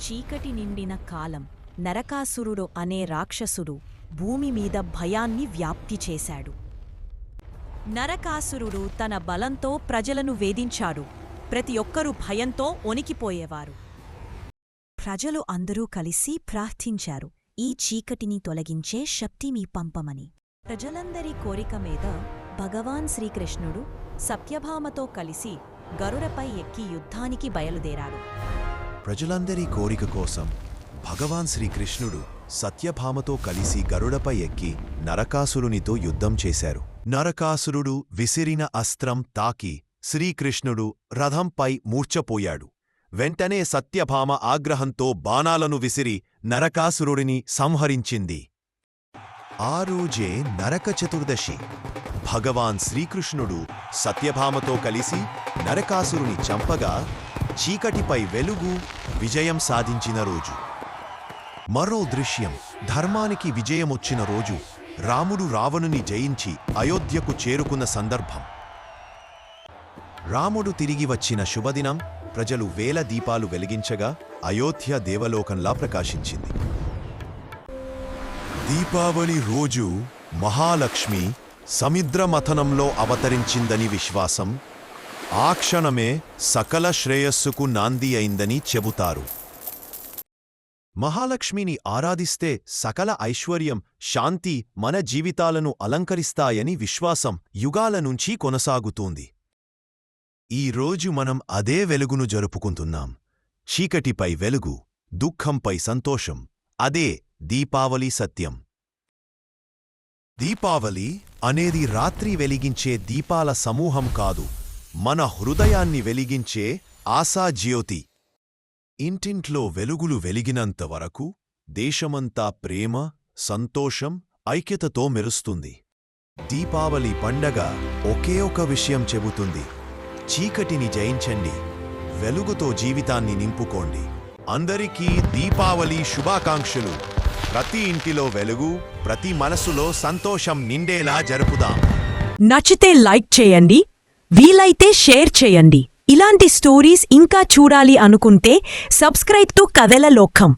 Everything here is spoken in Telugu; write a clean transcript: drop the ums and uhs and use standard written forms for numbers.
చీకటి నిండిన కాలం. నరకాసురుడు అనే రాక్షసుడు భూమిమీద భయాన్ని వ్యాప్తి చేశాడు. నరకాసురుడు తన బలంతో ప్రజలను వేధించాడు. ప్రతి ఒక్కరూ భయంతో వణికిపోయేవారు. ప్రజలు అందరూ కలిసి ప్రార్థించారు, ఈ చీకటిని తొలగించే శక్తి మీ పంపమని. ప్రజలందరి కోరిక మీద భగవాన్ శ్రీకృష్ణుడు సత్యభామతో కలిసి గరుడపై ఎక్కి యుద్ధానికి బయలుదేరాడు. ప్రజలందరి కోరిక కోసం భగవాన్ శ్రీకృష్ణుడు సత్యభామతో కలిసి గరుడపై ఎక్కి నరకాసురునితో యుద్ధం చేశారు. నరకాసురుడు విసిరిన అస్త్రం తాకి శ్రీకృష్ణుడు రథంపై మూర్ఛపోయాడు. వెంటనే సత్యభామ ఆగ్రహంతో బాణాలను విసిరి నరకాసురుడిని సంహరించింది. ఆ రోజే నరక చతుర్దశి. భగవాన్ శ్రీకృష్ణుడు సత్యభామతో కలిసి నరకాసురుని చంపగా చీకటిపై వెలుగు విజయం సాధించిన రోజు. మరో దృశ్యం, ధర్మానికి విజయమొచ్చిన రోజు. రాముడు రావణుని జయించి అయోధ్యకు చేరుకున్న సందర్భం. రాముడు తిరిగి వచ్చిన శుభదినం. ప్రజలు వేల దీపాలు వెలిగించగా అయోధ్య దేవలోకంలా ప్రకాశించింది. దీపావళి రోజు మహాలక్ష్మి సముద్రమథనంలో అవతరించిందని విశ్వాసం. ఆ క్షణమే సకల శ్రేయస్సుకు నాంది అయిందని చెబుతారు. మహాలక్ష్మిని ఆరాధిస్తే సకల ఐశ్వర్యం, శాంతి మన జీవితాలను అలంకరిస్తాయని విశ్వాసం యుగాల నుంచి కొనసాగుతోంది. ఈ రోజు మనం అదే వెలుగును జరుపుకుంటున్నాం. చీకటిపై వెలుగు, దుఃఖంపై సంతోషం. అదే దీపావళి సత్యం. దీపావళి అనేది రాత్రి వెలిగించే దీపాల సమూహం కాదు, మన హృదయాన్ని వెలిగించే ఆశాజ్యోతి. ఇంటింట్లో వెలుగులు వెలిగినంత వరకు దేశమంతా ప్రేమ, సంతోషం, ఐక్యతతో మెరుస్తుంది. దీపావళి పండగ ఒకే ఒక విషయం చెబుతుంది: చీకటిని జయించండి, వెలుగుతో జీవితాన్ని నింపుకోండి. అందరికీ దీపావళి శుభాకాంక్షలు. ప్రతి ఇంటిలో వెలుగు, ప్రతి మనసులో సంతోషం నిండేలా జరుపుదాం. నచ్చితే లైక్ చేయండి, వీలైతే షేర్ చేయండి. ఇలాంటి స్టోరీస్ ఇంకా చూడాలి అనుకుంటే సబ్స్క్రైబ్ టు కథల లోకం.